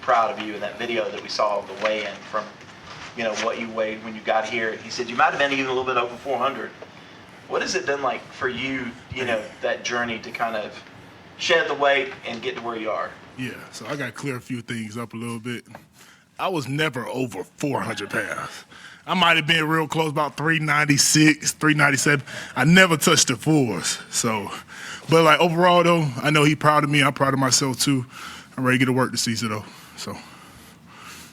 proud of you in that video that we saw of the weigh-in from, you know, what you weighed when you got here. He said you might have been even a little bit over 400. What has it been like for you, you know, that journey to kind of shed the weight and get to where you are? Yeah, so I got to clear a few things up a little bit. I was never over 400 pounds. I might have been real close, about 396, 397. I never touched the fours. So, but like overall though, I know he's proud of me. I'm proud of myself too. I'm ready to get to work this season though. So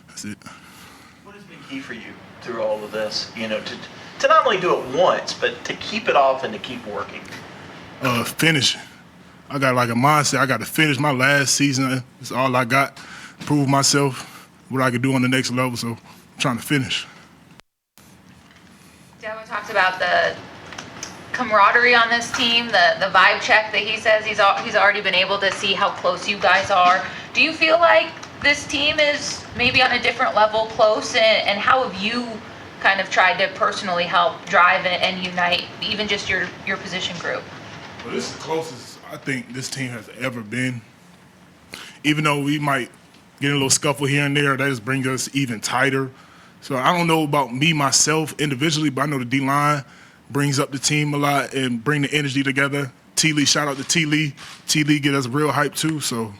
that's it. What has been key for you through all of this? You know, to not only do it once, but to keep it off and to keep working. Finishing. I got like a mindset. I got to finish my last season. That's all I got. Prove myself, what I can do on the next level. So I'm trying to finish. Dabo talks about the camaraderie on this team, the vibe check that he says he's already been able to see how close you guys are. Do you feel like this team is maybe on a different level close, and how have you kind of tried to personally help drive and unite even just your position group? Well, this is the closest I think this team has ever been. Even though we might get in a little scuffle here and there, that just brings us even tighter. So I don't know about me, myself, individually, but I know the D-line brings up the team a lot and bring the energy together. T-Lee, shout out to T-Lee. T-Lee get us real hype too, so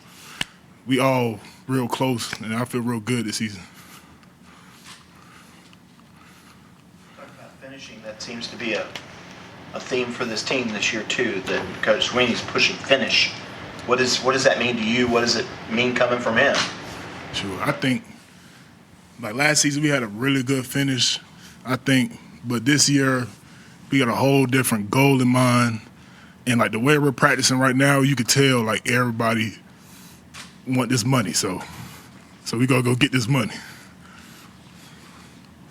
we all real close, and I feel real good this season. Talking about finishing, that seems to be a theme for this team this year too, that Coach Sweeney's pushing finish. What does that mean to you? What does it mean coming from him? Sure, I think like last season we had a really good finish, I think, but this year we got a whole different goal in mind, and like the way we're practicing right now, you could tell like everybody want this money, so we gotta go get this money. Is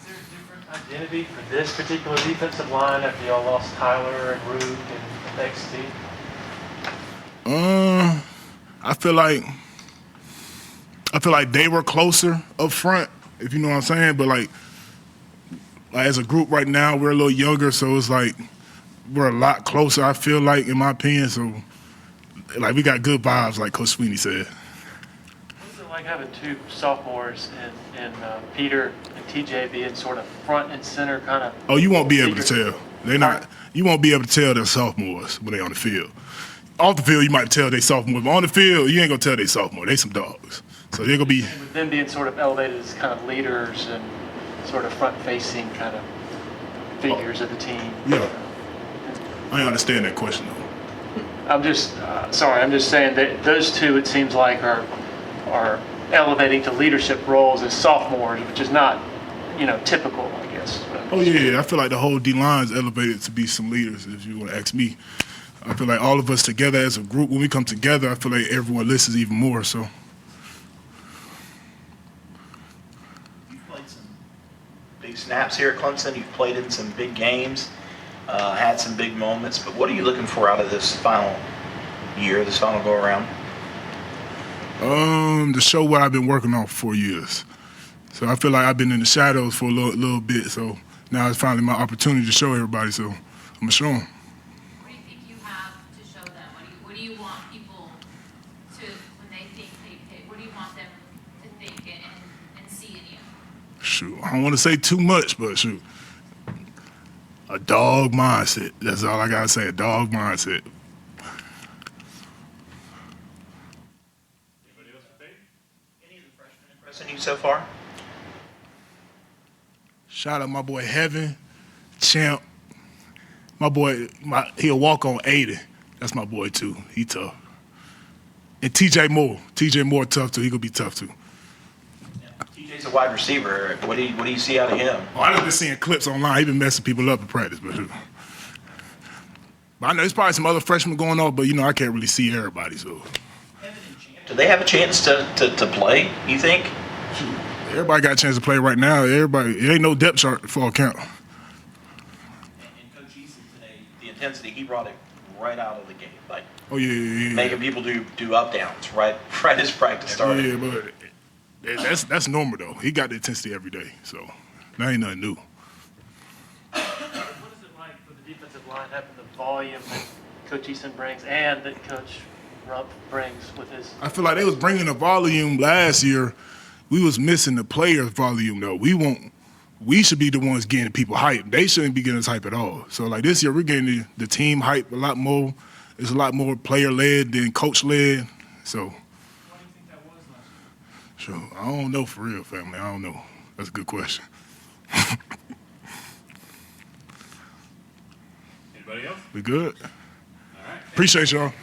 there a different identity for this particular defensive line after y'all lost Tyler and Root and XT? I feel like they were closer up front, if you know what I'm saying. But like as a group right now, we're a little younger, so it's like we're a lot closer. I feel like, in my opinion, so like we got good vibes, like Coach Sweeney said. What's it like having two sophomores and Peter and TJ being sort of front and center kind of? Oh, you won't be able to tell. You won't be able to tell they're sophomores when they're on the field. Off the field, you might tell they sophomore, but on the field, you ain't gonna tell they sophomore. They some dogs. So they're gonna be. With them being sort of elevated as kind of leaders and sort of front-facing kind of figures of the team. Yeah. I understand that question though. I'm just sorry. I'm just saying that those two, it seems like, are elevating to leadership roles as sophomores, which is not, typical, I guess. Oh yeah, I feel like the whole D-line is elevated to be some leaders. If you want to ask me, I feel like all of us together as a group, when we come together, I feel like everyone listens even more. So. You've played some big snaps here at Clemson. You've played in some big games, had some big moments. But what are you looking for out of this final year, this final go-around? To show what I've been working on for 4 years. So I feel like I've been in the shadows for a little bit. So now it's finally my opportunity to show everybody. So I'm gonna show them. What do you think you have to show them? What do you want people to, when they think what do you want them to think and see in you? Shoot, I don't want to say too much, but shoot, a dog mindset. That's all I gotta say. A dog mindset. Anybody else for Payton? Any of the freshmen impressing you so far? Shout out my boy Heaven, Champ. My boy, he'll walk on 80. That's my boy too. He tough. And TJ Moore tough too. He gonna be tough too. Yeah. TJ's a wide receiver. What do you see out of him? Oh, I just been seeing clips online. He been messing people up in practice, but I know there's probably some other freshmen going on, but I can't really see everybody. So, Do they have a chance to play, you think? everybody got a chance to play right now. It ain't no depth chart for all count. And Coach Eason today, the intensity, he brought it right out of the gate. Like, Oh yeah. making people do up downs right as practice started. Yeah, but that's normal though. He got the intensity every day, so that ain't nothing new. What is it like for the defensive line having the volume that Coach Eason brings and that Coach Rump brings with his? I feel like they was bringing the volume last year, we was missing the player volume though. We should be the ones getting people hype. They shouldn't be getting us hype at all. So like this year, we're getting the team hype a lot more. It's a lot more player led than coach led. So. Why do you think that was last year? Sure, I don't know for real, family. I don't know. That's a good question. Anybody else? We good? All right. Appreciate y'all.